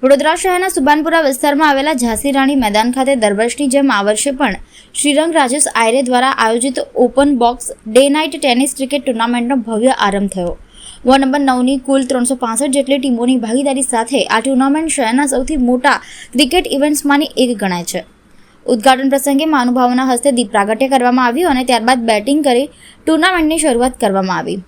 વડોદરા શહેરના સુબાનપુરા વિસ્તારમાં આવેલા ઝાંસી રાણી મેદાન ખાતે દર વર્ષની જેમ આ વર્ષે પણ શ્રીરંગ રાજેશ આયરે દ્વારા આયોજિત open box day night tennis cricket ટુર્નામેન્ટનો ભવ્ય આરંભ થયો। વોર્ડ નંબર 9ની કુલ 365 જેટલી ટીમોની ભાગીદારી સાથે આ ટુર્નામેન્ટ શહેરના સૌથી મોટા ક્રિકેટ ઇવેન્ટ્સમાંની એક ગણાય છે। ઉદ્ઘાટન પ્રસંગે મહાનુભાવોના હસ્તે દીપ પ્રાગટ્ય કરવામાં આવ્યું અને ત્યારબાદ બેટિંગ કરી ટુર્નામેન્ટની શરૂઆત કરવામાં આવી।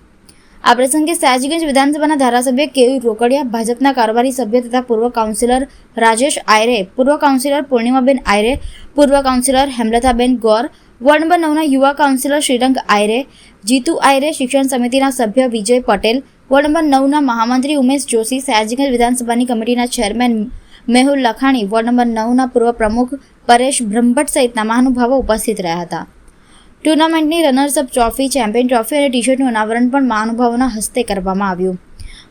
આ પ્રસંગે સયાજીગંજ વિધાનસભાના ધારાસભ્ય કેયુ રોકડિયા, ભાજપના કારોબારી સભ્ય તથા પૂર્વ કાઉન્સિલર રાજેશ આયરે, પૂર્વ કાઉન્સિલર પૂર્ણિમાબેન આયરે, પૂર્વ કાઉન્સિલર હેમલતાબેન ગોર, વોર્ડ નંબર 9ના યુવા કાઉન્સિલર શ્રીરંગ આયરે, જીતુ આયરે, શિક્ષણ સમિતિના સભ્ય વિજય પટેલ, વોર્ડ નંબર 9ના મહામંત્રી ઉમેશ જોશી, સયાજીગંજ વિધાનસભાની કમિટીના ચેરમેન મેહુલ લખાણી, વોર્ડ નંબર 9ના પૂર્વ પ્રમુખ પરેશ બ્રહ્મભટ્ટ સહિતના મહાનુભાવો ઉપસ્થિત રહ્યા હતા। ટુર્નામેન્ટની રનર્સઅપ ટ્રોફી, ચેમ્પિયન ટ્રોફી અને ટી શર્ટનું અનાવરણ પણ મહાનુભાવોના હસ્તે કરવામાં આવ્યું।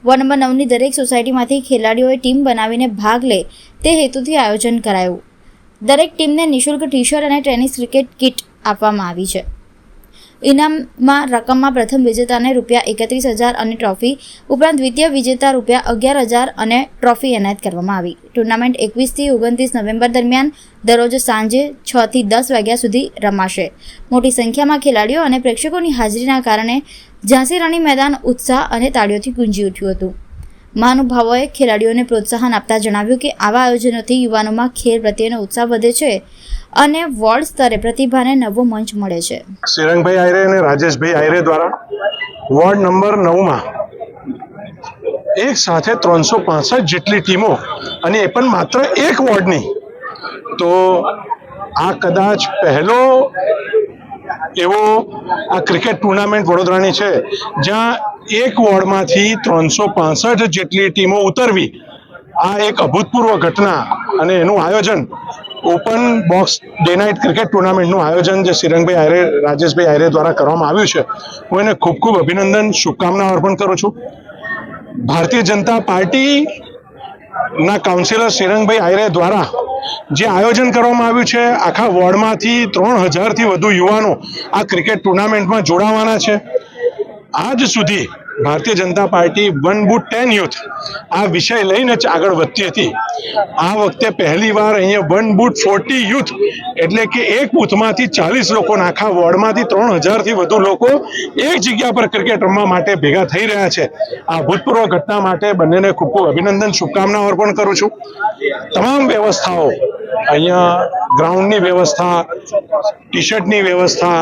વોર્ડ નંબર 9ની દરેક સોસાયટીમાંથી ખેલાડીઓએ ટીમ બનાવીને ભાગ લે તે હેતુથી આયોજન કરાયું। દરેક ટીમને નિઃશુલ્ક ટી શર્ટ અને ટેનિસ ક્રિકેટ કિટ આપવામાં આવી છે। ઇનામમાં રકમમાં પ્રથમ વિજેતાને ₹31,000 અને ટ્રોફી ઉપરાંત દ્વિતીય વિજેતા ₹11,000 અને ટ્રોફી એનાયત કરવામાં આવી। ટુર્નામેન્ટ 21 થી 29 નવેમ્બર દરમિયાન દરરોજ સાંજે 6 થી 10 વાગ્યા સુધી રમાશે। મોટી સંખ્યામાં ખેલાડીઓ અને પ્રેક્ષકોની હાજરીના કારણે ઝાંસી રાણી મેદાન ઉત્સાહ અને તાળીઓથી ગુંજી ઉઠ્યું હતું। મહાનુભાવોએ ખેલાડીઓને પ્રોત્સાહન આપતા જણાવ્યું કે આવા આયોજનોથી યુવાનોમાં ખેલ પ્રત્યેનો ઉત્સાહ વધે છે અને વોર્ડ સ્તરે પ્રતિભાને નવો મંચ મળે છે। શ્રીરંગભાઈ આયરે અને રાજેશભાઈ આયરે દ્વારા વોર્ડ નંબર 9માં એક સાથે 365 જેટલી ટીમો અને એ પણ માત્ર એક વોર્ડની, તો આ કદાચ પહેલો એવો આ ક્રિકેટ ટુર્નામેન્ટ વડોદરાની છે જ્યાં એક વોર્ડમાંથી 365 જેટલી ટીમો ઉતરવી, આ એક અભૂતપૂર્વ ઘટના અને એનું આયોજન open box day night cricket ટુર્નામેન્ટનું આયોજન જે શ્રીરંગભાઈ આયરે, રાજેશભાઈ આયરે દ્વારા કરવામાં આવ્યું છે, હું એને ખૂબ ખૂબ અભિનંદન, શુભકામના અર્પણ કરું છું। ભારતીય જનતા પાર્ટીના કાઉન્સિલર શ્રીરંગભાઈ આયરે દ્વારા જે આયોજન કરવામાં આવ્યું છે, આખા વોર્ડમાંથી 3000થી વધુ યુવાનો આ ક્રિકેટ ટુર્નામેન્ટમાં જોડાવાના છે। આજ સુધી Bharatiya Janata party 1 booth 10 youth આ વિષય લઈને જ આગળ વધતી હતી। આ વખતે પહેલીવાર અહીંયા 1 બૂથ 40 યુથ એટલે કે એક બૂથમાંથી 40 લોકો, આખા વોર્ડમાંથી 3000થી વધુ લોકો એક જગ્યા પર ક્રિકેટ રમવા માટે ભેગા થઈ રહ્યા છે। આ ભૂતપૂર્વ ઘટના માટે બંનેને ખૂબ ખૂબ અભિનંદન, શુભકામનાઓ અર્પણ કરું છું। તમામ વ્યવસ્થાઓ અહીંયા ગ્રાઉન્ડની વ્યવસ્થા, ટી શર્ટની વ્યવસ્થા,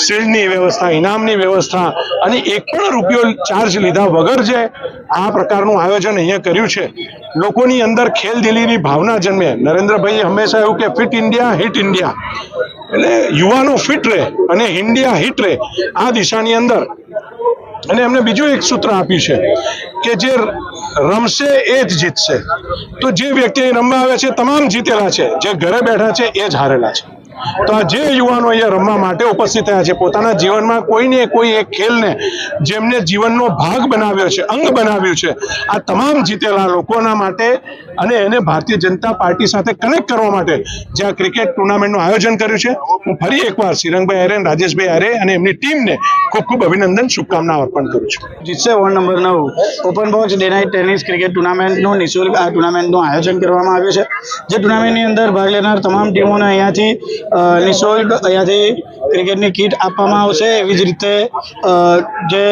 શિલ્ડની વ્યવસ્થા, ઇનામની વ્યવસ્થા અને એક પણ રૂપિયો ચાર્જ લીધા વગર જે આ પ્રકારનું આયોજન અહીંયા કર્યું છે, લોકોની અંદર ખેલદિલીની ભાવના જન્મે। નરેન્દ્રભાઈએ હંમેશા એવું કે ફિટ ઇન્ડિયા હિટ ઇન્ડિયા, એટલે યુવાનો ફિટ રહે અને ઇન્ડિયા હિટ રહે, આ દિશાની અંદર। અને એમને બીજું એક સૂત્ર આપ્યું છે કે જે રમશે એ જ જીતશે। તો જે વ્યક્તિ રમવા આવે છે તમામ જીતેલા છે, જે ઘરે બેઠા છે એ જ હારેલા છે। તો આ જે યુવાનો અહીંયા રમવા માટે ઉપસ્થિત થયા છે, પોતાના જીવનમાં કોઈને કોઈ એક ખેલને જેમને જીવનનો ભાગ બનાવ્યો છે, અંગ બનાવ્યું છે, આ તમામ જીતેલા લોકોના માટે અને એને ભારતીય જનતા પાર્ટી સાથે કનેક્ટ કરવા માટે જે આ ક્રિકેટ ટુર્નામેન્ટનું આયોજન કર્યું છે, હું ફરી એકવાર શ્રીરંગભાઈ આયરે અને રાજેશભાઈ આયરે અને એમની ટીમને ખૂબ ખૂબ અભિનંદન, શુભકામનાઓ અર્પણ કરું છું। જીતશે ward number 9 open box day night tennis cricket ટુર્નામેન્ટનું નિઃશુલ્ક આ ટુર્નામેન્ટનું આયોજન કરવામાં આવ્યું છે। જે ટુર્નામેન્ટની અંદર ભાગ લેનાર તમામ ટીમોને અહીંયાથી નિઃશુલ્ક અહીંયાથી ક્રિકેટની કીટ આપવામાં આવશે। એવી જ રીતે જે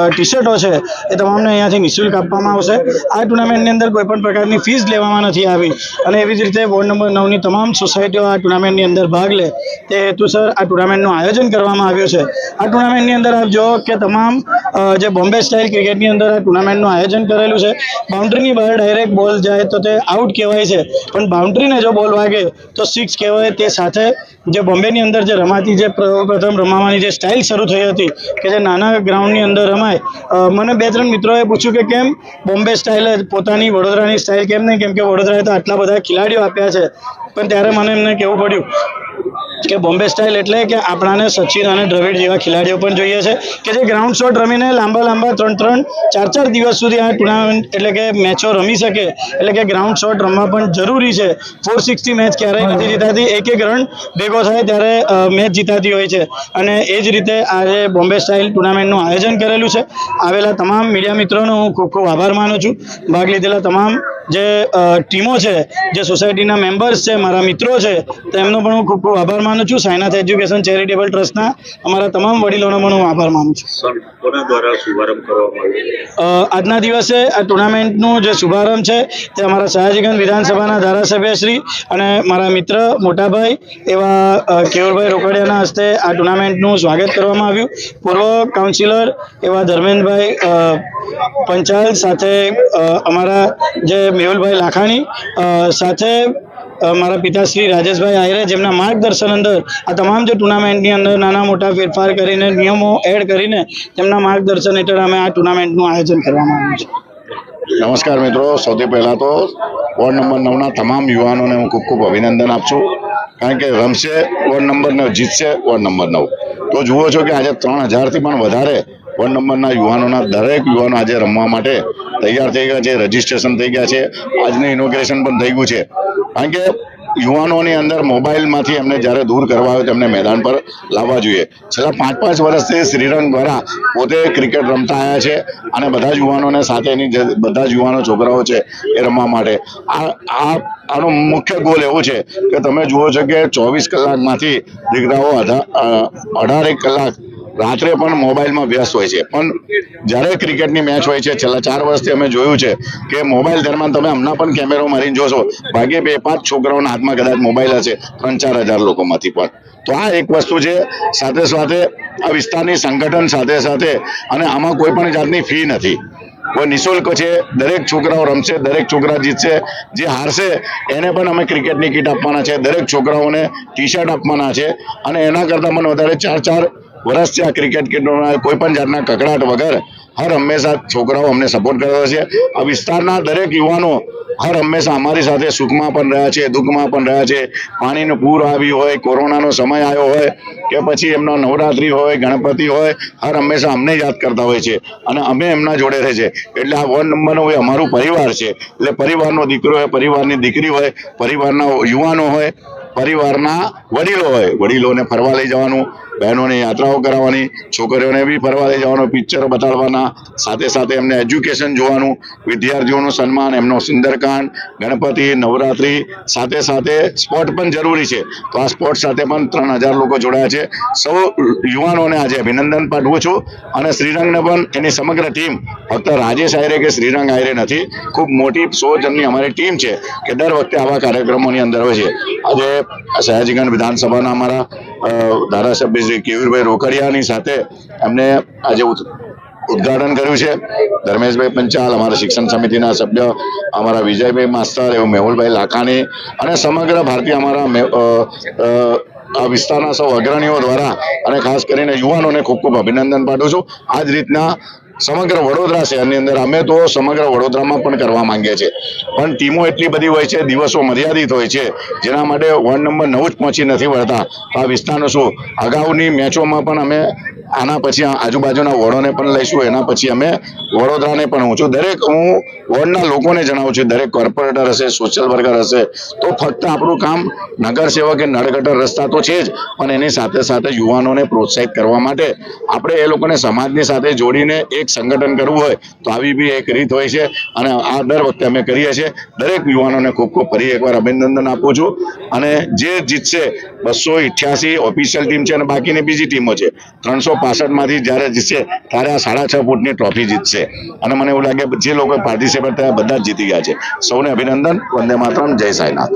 ટી શર્ટો છે એ તમામને અહીંયાથી નિઃશુલ્ક આપવામાં આવશે। આ ટુર્નામેન્ટની અંદર કોઈ પણ પ્રકારની ફીસ લેવામાં નથી આવી અને એવી જ રીતે વોર્ડ નંબર 9ની તમામ સોસાયટીઓ આ ટુર્નામેન્ટની અંદર ભાગ લે તે હેતુસર આ ટુર્નામેન્ટનું આયોજન કરવામાં આવ્યું છે। આ ટુર્નામેન્ટની અંદર આપ જો કે તમામ જે બોમ્બે સ્ટાઇલ ક્રિકેટની અંદર આ ટુર્નામેન્ટનું આયોજન કરેલું છે। બાઉન્ડ્રીની બહાર ડાયરેક્ટ બોલ જાય તો તે આઉટ કહેવાય છે, પણ બાઉન્ડ્રીને જો બોલ વાગે તો 6 કહેવાય। તે સાથે જે બોમ્બેની અંદર જે રમાતી જે પ્રથમ રમવાની જે સ્ટાઇલ શરૂ થઈ હતી કે જે નાના ગ્રાઉન્ડની અંદર રમાય, મને 2-3 મિત્રોએ પૂછ્યું કે કેમ બોમ્બે સ્ટાઇલ જ, પોતાની વડોદરાની સ્ટાઇલ કેમ નહીં, કેમ કે વડોદરાએ તો આટલા બધા ખેલાડીઓ આપ્યા છે। પણ ત્યારે મને એમને કહેવું પડ્યું કે બોમ્બે સ્ટાઇલ એટલે કે આપણાને સચિન અને દ્રવિડ જેવા ખેલાડીઓ પણ જોઈએ છે કે જે ગ્રાઉન્ડ શોટ રમીને લાંબા 3-3, 4-4 દિવસ સુધી આ ટુર્નામેન્ટ એટલે કે મેચો રમી શકે। એટલે કે ગ્રાઉન્ડ શોટ રમવા પણ જરૂરી છે। 460 મેચ ક્યારેય નથી જીતાતી, એક રન ભેગો થાય ત્યારે મેચ જીતાતી હોય છે। અને એ જ રીતે આજે બોમ્બે સ્ટાઇલ ટુર્નામેન્ટનું આયોજન કરેલું છે। આવેલા તમામ મીડિયા મિત્રોનો હું ખૂબ ખૂબ આભાર માનું છું। ભાગ લીધેલા તમામ જે ટીમો છે, જે સોસાયટીના મેમ્બર્સ છે, મારા મિત્રો છે, તો એમનો પણ હું ખૂબ ખૂબ આભાર માનું છું. સાઈનાથ એજ્યુકેશન ચેરિટેબલ ટ્રસ્ટના અમારા તમામ વડીલોનો પણ હું આભાર માનું છું. કોના દ્વારા શુભારંભ કરવામાં આવ્યો? આજના દિવસે આ ટુર્નામેન્ટનું જે શુભારંભ છે તે અમારા સયાજીગંજ વિધાનસભાના ધારાસભ્ય શ્રી અને મારા મિત્ર મોટાભાઈ એવા કેવલભાઈ રોકડિયાના હસ્તે આ ટુર્નામેન્ટનું સ્વાગત કરવામાં આવ્યું. પૂર્વ કાઉન્સિલર એવા ધર્મેન્દ્રભાઈ પંચાલ સાથે અમારા જે મેહુલભાઈ લાખાણી સાથે મારા પિતાશ્રી રાજેશભાઈ આહિરે, જેમના માર્ગદર્શન અંદર આ તમામ જે ટુર્નામેન્ટની અંદર નાના મોટા ફેરફાર કરીને નિયમો એડ કરીને તેમના માર્ગદર્શન હેઠળ અમે આ ટુર્નામેન્ટનું આયોજન કરવામાં આવ્યું છે. નમસ્કાર મિત્રો, સૌથી પહેલાં તો વોર્ડ નંબર 9ના તમામ યુવાનોને હું ખૂબ ખૂબ અભિનંદન આપું છું, કારણ કે રમશે વોર્ડ નંબર 9, જીતશે વોર્ડ નંબર 9. તો જુઓ છો કે આજે 3000થી પણ વધારે વોર્ડ નંબરના યુવાનોના દરેક યુવાનો આજે રમવા માટે તૈયાર થઈ ગયા છે, રજીસ્ટ્રેશન થઈ ગયા છે, આજનું ઇનોગ્રેશન પણ થઈ ગયું છે. કારણ કે યુવાનોની અંદર મોબાઈલમાંથી એમને જ્યારે દૂર કરવા આવે તો એમને મેદાન પર લાવવા જોઈએ. છેલ્લા 5 વર્ષથી શ્રીરંગ દ્વારા પોતે ક્રિકેટ રમતા આવ્યા છે અને બધા જ યુવાનોને સાથે એની બધા જ યુવાનો છોકરાઓ છે એ રમવા માટે આનો મુખ્ય ગોલ એવો છે કે તમે જુઓ છો કે 24 કલાકમાંથી દીકરાઓ 18 કલાક રાત્રે પણ મોબાઈલમાં વ્યસ્ત હોય છે. પણ જ્યારે ક્રિકેટની મેચ હોય છે, છેલ્લા 4 વર્ષથી અમે જોયું છે કે મોબાઈલ દરમિયાન તમે હમણાં પણ કેમેરો મારીને જોશો, ભાગે 2-5 છોકરાઓના હાથમાં કદાચ મોબાઈલ હશે 3-4 હજાર લોકોમાંથી પણ. તો આ એક વસ્તુ છે. સાથે સાથે આ વિસ્તારની સંગઠન સાથે અને આમાં કોઈ પણ જાતની ફી નથી, કોઈ નિઃશુલ્ક છે. દરેક છોકરાઓ રમશે, દરેક છોકરા જીતશે. જે હારશે એને પણ અમે ક્રિકેટની કીટ આપવાના છે, દરેક છોકરાઓને ટી-શર્ટ આપવાના છે અને એના કરતાં પણ વધારે 4 વર્ષથી આ ક્રિકેટ કીટોના કોઈ પણ જાતના કકડાટ વગર હર હંમેશા છોકરાઓ અમને સપોર્ટ કરે છે. આ વિસ્તારના દરેક યુવાનો હર હંમેશા અમારી સાથે સુખમાં પણ રહ્યા છે, દુઃખમાં પણ રહ્યા છે. પાણીનું પૂર આવ્યું હોય, કોરોનાનો સમય આવ્યો હોય કે પછી એમનો નવરાત્રિ હોય, ગણપતિ હોય, હર હંમેશા અમને યાદ કરતા હોય છે અને અમે એમના જોડે રહે છે. એટલે આ વોર્ડ નંબરનો એ અમારું પરિવાર છે. એટલે પરિવારનો દીકરો હોય, પરિવારની દીકરી હોય, પરિવારના યુવાનો હોય, પરિવારના વડીલો હોય, વડીલોને ફરવા લઈ જવાનું, બહેનોને યાત્રાઓ કરાવવાની, છોકરીઓને બી ફરવા લઈ જવાનું, પિક્ચરો બતાડવાના, સાથે એમને એજ્યુકેશન જોવાનું, વિદ્યાર્થીઓનું સન્માન, એમનો સુંદરકાંડ, ગણપતિ, નવરાત્રિ, સાથે સ્પોર્ટ પણ જરૂરી છે. તો આ સ્પોર્ટ સાથે પણ 3000 લોકો જોડાયા છે. સૌ યુવાનોને આજે અભિનંદન પાઠવું છું અને શ્રીરંગને પણ એની સમગ્ર ટીમ, ફક્ત રાજેશ આહિરે કે શ્રીરંગ આહિરે નથી, ખૂબ મોટી 100 જણની અમારી ટીમ છે કે દર વખતે આવા કાર્યક્રમોની અંદર હોય છે. આજે સયાજીગંજ વિધાનસભાના અમારા ધારાસભ્ય શ્રી કેવીરભાઈ રોકડિયાની સાથે એમને આજે ઉદ્ઘાટન કર્યું છે. ધર્મેશભાઈ પંચાલ, અમારા શિક્ષણ સમિતિના સભ્ય અમારા વિજયભાઈ માસ્તર, એવું મેહુલભાઈ લાખાણી અને સમગ્ર ભારતીય અમારા આ વિસ્તારના સૌ અગ્રણીઓ દ્વારા અને ખાસ કરીને યુવાનોને ખૂબ ખૂબ અભિનંદન પાઠવું છું. આ જ રીતના સમગ્ર વડોદરા શહેરની અંદર અમે તો સમગ્ર વડોદરામાં પણ કરવા માંગીએ છીએ, પણ ટીમો એટલી બધી હોય છે, દિવસો મર્યાદિત હોય છે, જેના માટે વોર્ડ નંબર 9 જ પહોંચી નથી વળતા. આ વિસ્તારનો શું અગાઉની મેચોમાં પણ અમે આના પછી આજુબાજુના વોર્ડોને પણ લઈશું, એના પછી અમે વડોદરાને પણ હું છું. હું વોર્ડના લોકોને જણાવું છું, દરેક કોર્પોરેટર હશે, સોશિયલ વર્કર હશે, તો ફક્ત આપણું કામ નગર સેવક કે નળગટર રસ્તા તો છે જ, પણ એની સાથે યુવાનોને પ્રોત્સાહિત કરવા માટે આપણે એ લોકોને સમાજની સાથે જોડીને એક સંગઠન કરવું હોય તો આવી બી એક રીત હોય છે અને આ દર વખતે અમે કરીએ છીએ. દરેક યુવાનોને ખૂબ ખૂબ ફરી એકવાર અભિનંદન આપું છું અને જે જીતશે 288 ઓફિશિયલ ટીમ છે અને બાકીની બીજી ટીમો છે, 365માંથી જ્યારે જીતશે ત્યારે આ 6.5 ફૂટની ટ્રોફી જીતશે અને મને એવું લાગે જે લોકો પાર્ટિસિપેટ થયા બધા જ જીતી ગયા છે. સૌને અભિનંદન. વંદે માતરમ. જય સાંઈનાથ.